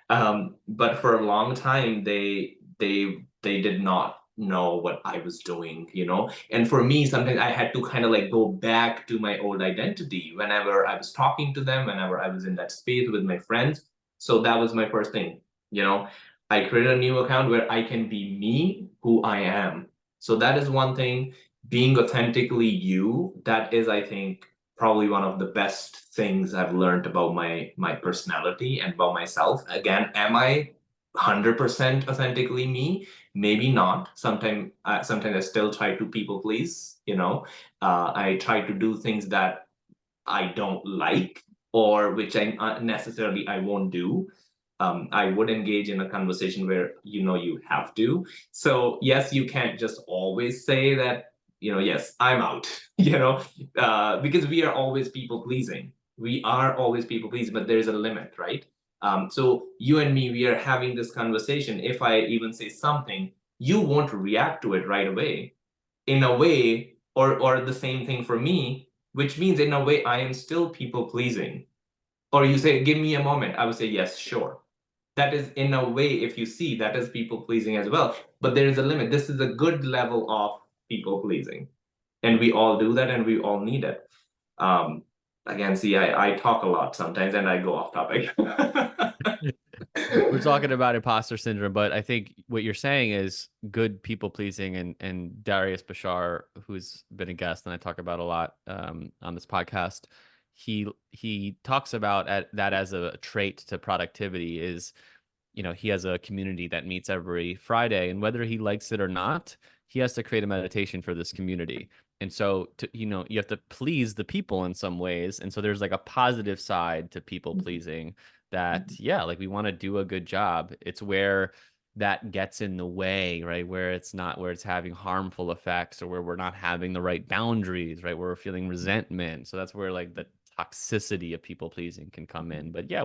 But for a long time, they did not know what I was doing. And for me, sometimes I had to kind of like go back to my old identity whenever I was talking to them, whenever I was in that space with my friends. So that was my first thing. You know, I created a new account where I can be me, who I am. So that is one thing. Being authentically you, that is, I think, probably one of the best things I've learned about my personality and about myself. Again, am I 100% authentically me? Maybe not. Sometimes I still try to people please. I try to do things that I don't like, or which I necessarily I won't do. I would engage in a conversation where you have to. So yes, you can't just always say that, yes, I'm out. Because we are always people pleasing. We are always people pleasing, but there's a limit, right? So you and me, we are having this conversation. If I even say something, you won't react to it right away. In a way, or the same thing for me, which means in a way I am still people pleasing. Or you say, give me a moment, I would say yes, sure. That is, in a way, if you see, that is people pleasing as well. But there is a limit. This is a good level of people pleasing, and we all do that, and we all need it. um Again, see, I talk a lot sometimes and I go off topic. We're talking about imposter syndrome, but I think what you're saying is good people pleasing, and Darius Bashar, who's been a guest and I talk about a lot on this podcast, he talks about that as a trait to productivity is, he has a community that meets every Friday, and whether he likes it or not, he has to create a meditation for this community. And so, you have to please the people in some ways. And so there's like a positive side to people pleasing that, yeah, like we want to do a good job. It's where that gets in the way, right? Where it's not, where it's having harmful effects, or where we're not having the right boundaries, right? Where we're feeling resentment. So that's where like the toxicity of people pleasing can come in. But yeah,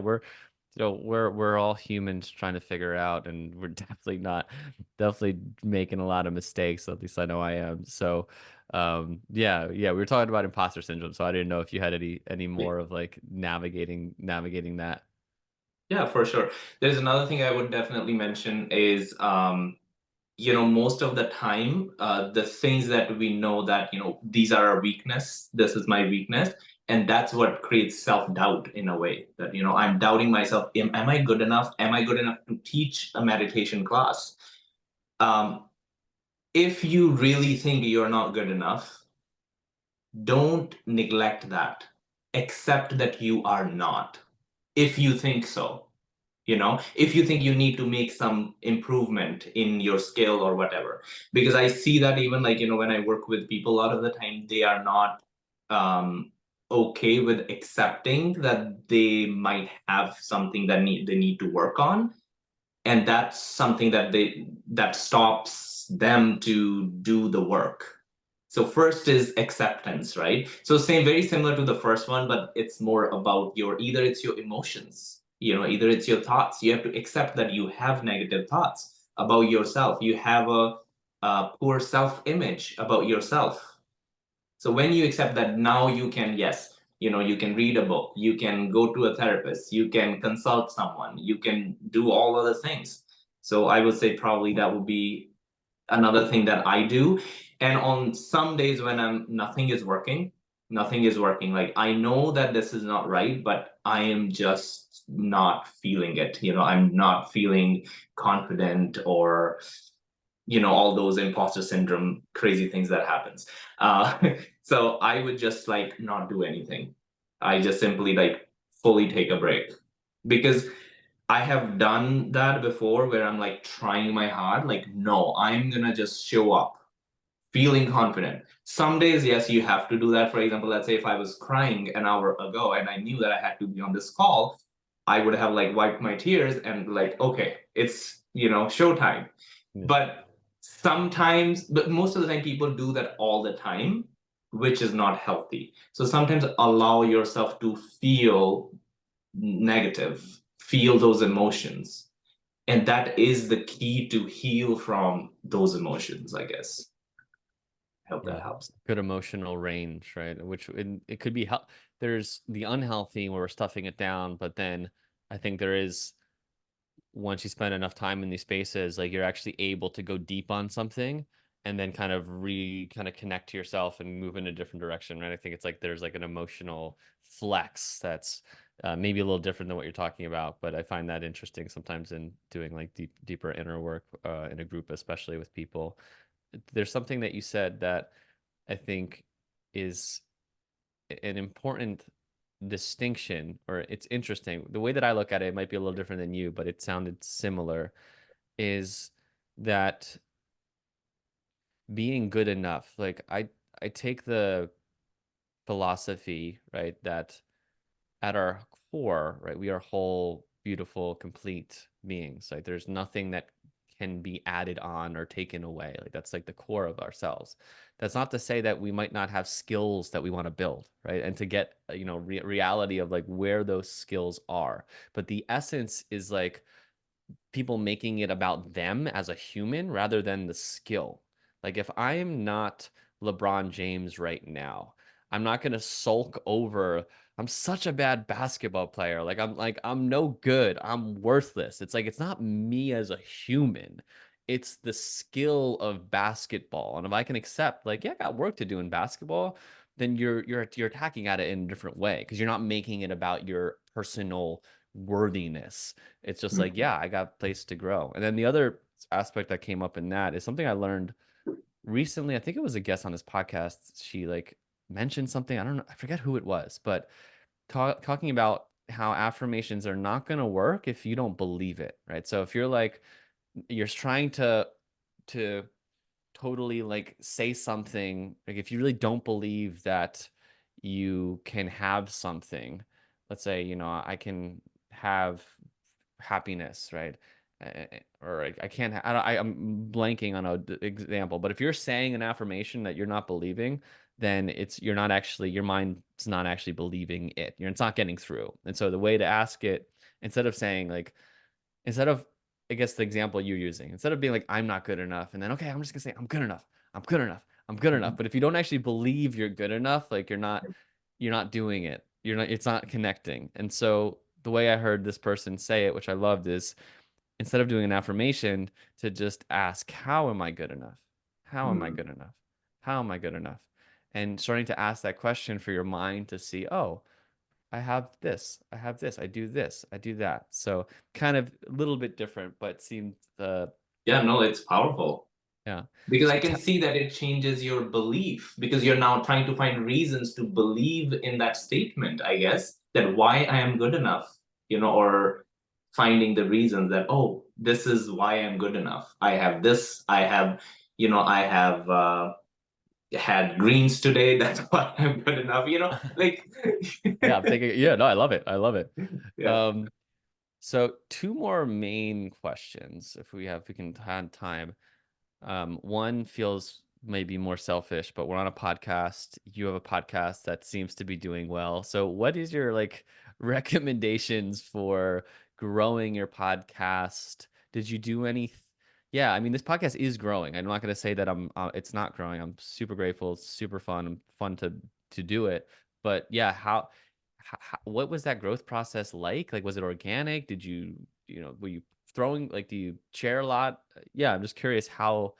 So we're all humans trying to figure out, and we're definitely making a lot of mistakes. At least I know I am. So, yeah, we were talking about imposter syndrome. So I didn't know if you had any more of like navigating that. Yeah, for sure. There's another thing I would definitely mention is most of the time, the things that we know that, these are our weakness, this is my weakness, and that's what creates self-doubt in a way that, I'm doubting myself. Am I good enough? Am I good enough to teach a meditation class? Um, if you really think you're not good enough, don't neglect that. Accept that you are not. If you think so, if you think you need to make some improvement in your skill or whatever, because I see that even like, when I work with people, a lot of the time they are not um okay with accepting that they might have something that they need to work on, and that's something that stops them to do the work. So first is acceptance, right? So same, very similar to the first one, but it's more about either it's your emotions, either it's your thoughts. You have to accept that you have negative thoughts about yourself. You have a poor self-image about yourself. So when you accept that, now you can, yes, you can read a book, you can go to a therapist, you can consult someone, you can do all other things. So I would say probably that would be another thing that I do. And on some days when nothing is working. Like I know that this is not right, but I am just not feeling it. I'm not feeling confident, or all those imposter syndrome crazy things that happens. So I would just like not do anything. I just simply like fully take a break, because I have done that before where I'm like trying my hard, like, no, I'm gonna just show up feeling confident. Some days, yes, you have to do that. For example, let's say if I was crying an hour ago and I knew that I had to be on this call, I would have like wiped my tears and like, okay, it's, showtime. Yeah. But sometimes, but most of the time, people do that all the time, which is not healthy. So sometimes allow yourself to feel negative, feel those emotions. And that is the key to heal from those emotions, I guess. I hope that Yeah, helps. good emotional range, right? Which it could be help. There's the unhealthy where we're stuffing it down, but then I think there is once you spend enough time in these spaces, like you're actually able to go deep on something and then kind of connect to yourself and move in a different direction, right? I think it's like there's like an emotional flex that's maybe a little different than what you're talking about, but I find that interesting sometimes in doing like deeper inner work in a group, especially with people. There's something that you said that I think is an important distinction, or it's interesting. The way that I look at it, it might be a little different than you, but it sounded similar, is that being good enough. Like I take the philosophy, right, that at our core, right, we are whole, beautiful, complete beings. Like there's nothing that can be added on or taken away. Like that's like the core of ourselves. That's not to say that we might not have skills that we want to build, right? And to get, reality of like where those skills are. But the essence is like people making it about them as a human rather than the skill. Like if I am not LeBron James right now, I'm not going to sulk over I'm such a bad basketball player. I'm no good. I'm worthless. It's like it's not me as a human. It's the skill of basketball. And if I can accept like yeah, I got work to do in basketball, then you're attacking at it in a different way because you're not making it about your personal worthiness. It's just like, Mhm. yeah, I got place to grow. And then the other aspect that came up in that is something I learned recently. I think it was a guest on this podcast. She like mentioned something. I don't know. I forget who it was, but talking about how affirmations are not going to work if you don't believe it, right? So if you're like, you're trying to totally like say something, like if you really don't believe that you can have something, let's say, I can have happiness, right? Or I can't. I'm blanking on an example. But if you're saying an affirmation that you're not believing, then you're not actually your mind's not actually believing it. It's not getting through. And so the way to ask it Instead of saying like, instead of, I guess the example you're using, instead of being like, I'm not good enough, and then, okay, I'm just gonna say, I'm good enough. I'm good enough. I'm good enough. Mhm. But if you don't actually believe you're good enough, like you're not doing it. It's not connecting. And so the way I heard this person say it, which I loved, is instead of doing an affirmation, to just ask, how am I good enough? How am I Mm. good enough? How am I good enough? And starting to ask that question for your mind to see, oh, I have this, I have this, I do this, I do that. So kind of a little bit different, but seemed Yeah, no, it's powerful. yeah. Because So I can see that it changes your belief because you're now trying to find reasons to believe in that statement, I guess, that why I am good enough, or finding the reasons that, oh, this is why I'm good enough. I have this, I have had greens today, that's why I'm good enough, like, yeah, I'm taking yeah, no, I love it. I love it. yeah. Um, so two more main questions if we can have time. One feels maybe more selfish, but we're on a podcast. You have a podcast that seems to be doing well. So, what is your like recommendations for growing your podcast? Did you do any? Yeah, I mean, this podcast is growing. I'm not going to say that it's not growing. I'm super grateful. It's super fun to do it. But yeah, what was that growth process like? Like, was it organic? Did were you throwing like, do you share a lot? Yeah, I'm just curious how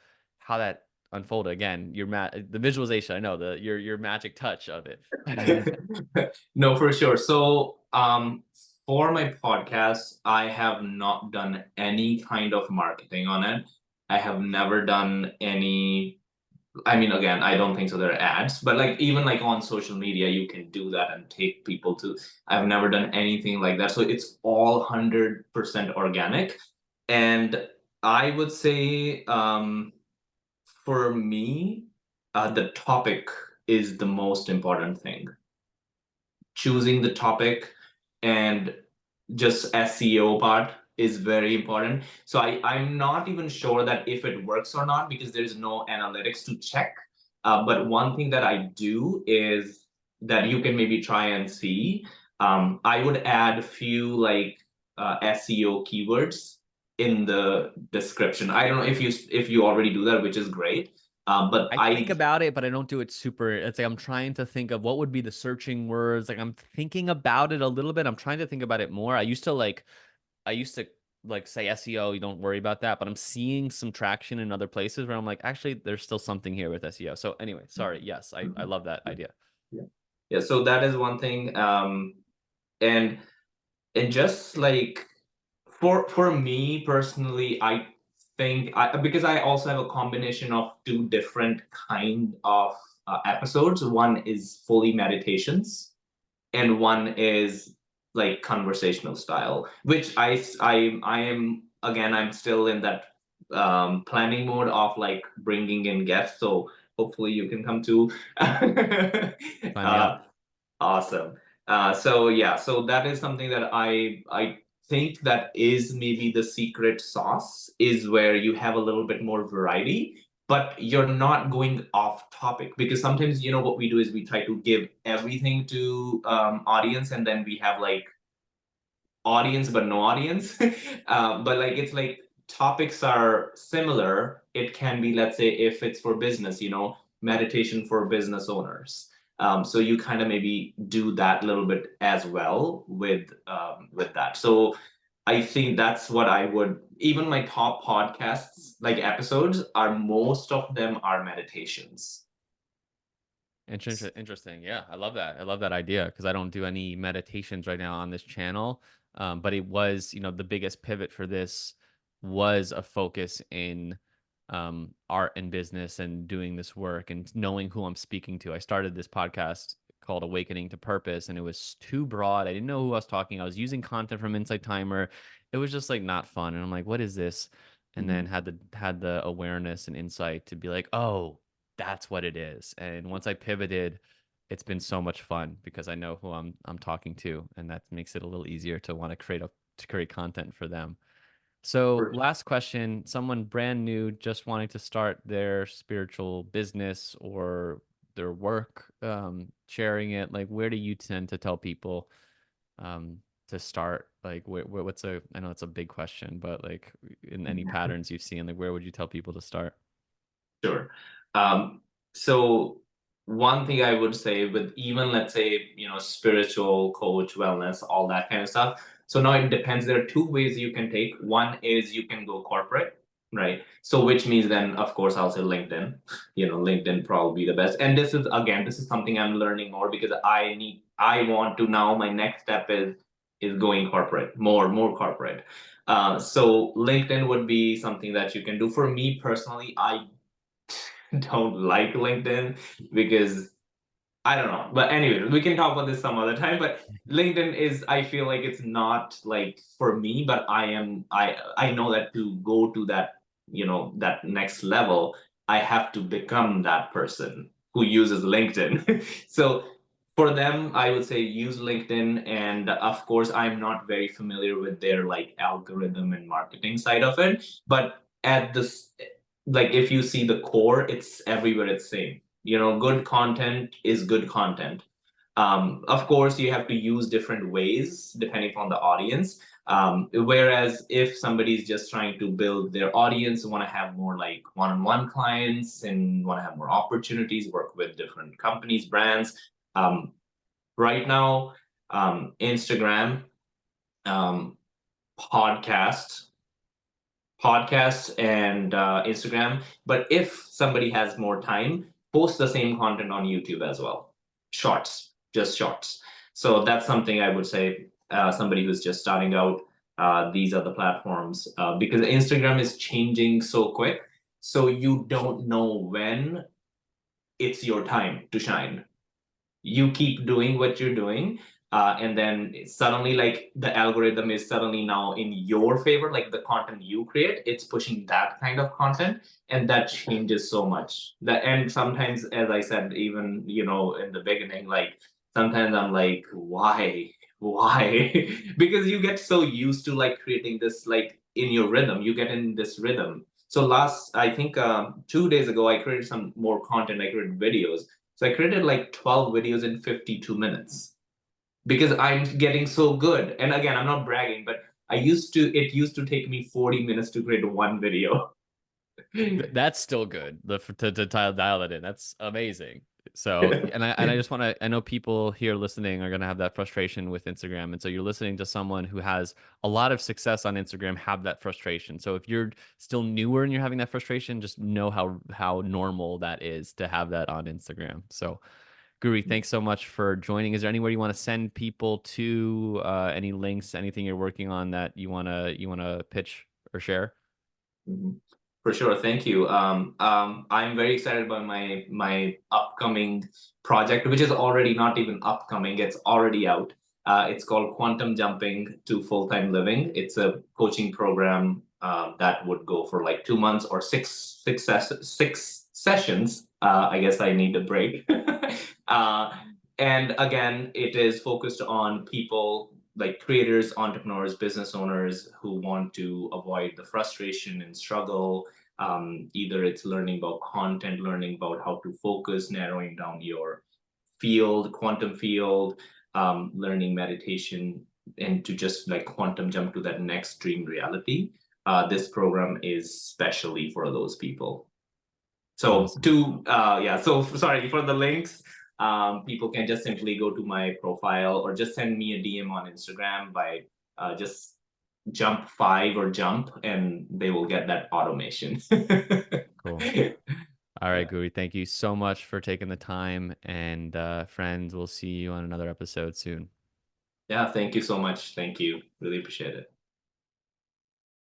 that unfolded. Again, the visualization, I know your magic touch of it. No, for sure. So, for my podcast, I have not done any kind of marketing on it. I have never done any. I mean, again, I don't think so. There are ads, but like even like on social media, you can do that and take people to. I've never done anything like that, so it's all 100% organic, and I would say, for me, the topic is the most important thing. Choosing the topic and just SEO part is very important. So I'm not even sure that if it works or not because there's no analytics to check. But one thing that I do is that you can maybe try and see. I would add a few like SEO keywords in the description. I don't know if you already do that, which is great. But I think I about it, but I don't do it super. It's like I'm trying to think of what would be the searching words. Like I'm thinking about it a little bit. I'm trying to think about it more. I used to say SEO, you don't worry about that, but I'm seeing some traction in other places where I'm like, actually, there's still something here with SEO. So anyway, sorry. Yes, I love that idea. yeah. Yeah, so that is one thing. And just like for me personally, I think because I also have a combination of two different kind of episodes. One is fully meditations, and one is like conversational style, which I am, again, I'm still in that planning mode of like bringing in guests. So hopefully you can come too. Sign me uh, up. Awesome. So yeah, so that is something that I think that is maybe the secret sauce is where you have a little bit more variety, but you're not going off topic because sometimes what we do is we try to give everything to audience and then we have like audience but no audience. But like it's like topics are similar. It can be, let's say, if it's for business, meditation for business owners. So you kind of maybe do that a little bit as well with that. So I think that's what I would. Even my top podcasts, like episodes, are most of them are meditations. Interesting. Yeah, I love that. I love that idea because I don't do any meditations right now on this channel. But it was, the biggest pivot for this was a focus in art and business and doing this work and knowing who I'm speaking to. I started this podcast called Awakening to Purpose, and it was too broad. I didn't know who I was talking. I was using content from Insight Timer. It was just like not fun. And I'm like, what is this? And then Mhm. had the awareness and insight to be like, oh, that's what it is. And once I pivoted, it's been so much fun because I know who I'm talking to, and that makes it a little easier to want to create content for them. So, For last question, someone brand new just wanting to start their spiritual business or their work, sharing it, like where do you tend to tell people um, to start? Like, what's a, I know it's a big question, but like in any patterns you've seen, like where would you tell people to start? Sure. So one thing I would say with even let's say, spiritual coach, wellness, all that kind of stuff. So now it depends. There are two ways you can take. One is you can go corporate, right? So which means then of course I'll say LinkedIn. LinkedIn probably the best. And this is again, this is something I'm learning more because I want to now my next step is going corporate, more corporate. So LinkedIn would be something that you can do. For me personally, I don't like LinkedIn because I don't know. But anyway, we can talk about this some other time. But LinkedIn is, I feel like it's not like for me, but I know that to go to that, that next level, I have to become that person who uses LinkedIn. So for them, I would say use LinkedIn. And of course, I'm not very familiar with their like algorithm and marketing side of it. But at this, like if you see the core, it's everywhere it's same. Good content is good content. Of course, you have to use different ways depending upon the audience. Whereas if somebody's just trying to build their audience, want to have more like one-on-one clients and want to have more opportunities, work with different companies, brands. Um, right now, Instagram, um, podcasts, and Instagram. But if somebody has more time, post the same content on YouTube as well. Shorts, just shorts. So that's something I would say somebody who's just starting out, these are the platforms because Instagram is changing so quick. So you don't know when it's your time to shine. You keep doing what you're doing, and then suddenly like the algorithm is suddenly now in your favor, like the content you create, it's pushing that kind of content, and that changes so much. That and sometimes, as I said, even in the beginning, like sometimes I'm like, why? Because you get so used to like creating this like in your rhythm, you get in this rhythm. So last, I think 2 days ago, I created some more content. I created videos, so I created like 12 videos in 52 minutes because I'm getting so good. And again, I'm not bragging, but it used to take me 40 minutes to create one video. That's still good. To dial that in. That's amazing. So, and I just want to, I know people here listening are going to have that frustration with Instagram. And so you're listening to someone who has a lot of success on Instagram have that frustration. So if you're still newer and you're having that frustration, just know how normal that is to have that on Instagram. So, Guri, thanks so much for joining. Is there anywhere you want to send people to, any links, anything you're working on that you want to pitch or share? Mhm. For sure, thank you. I'm very excited about my upcoming project, which is already not even upcoming; it's already out. It's called Quantum Jumping to Full-Time Living. It's a coaching program that would go for like 2 months or six sessions. I guess I need a break. uh, and again, it is focused on people like creators, entrepreneurs, business owners who want to avoid the frustration and struggle. Either it's learning about content, learning about how to focus, narrowing down your field, quantum field, learning meditation, and to just like quantum jump to that next dream reality. This program is specially for those people. So Awesome. to yeah, so sorry for the links. People can just simply go to my profile or just send me a DM on Instagram by just jump five or jump, and they will get that automation. Cool. All right, Yeah, Guri, thank you so much for taking the time. And friends, we'll see you on another episode soon. yeah. Thank you so much. Thank you. Really appreciate it.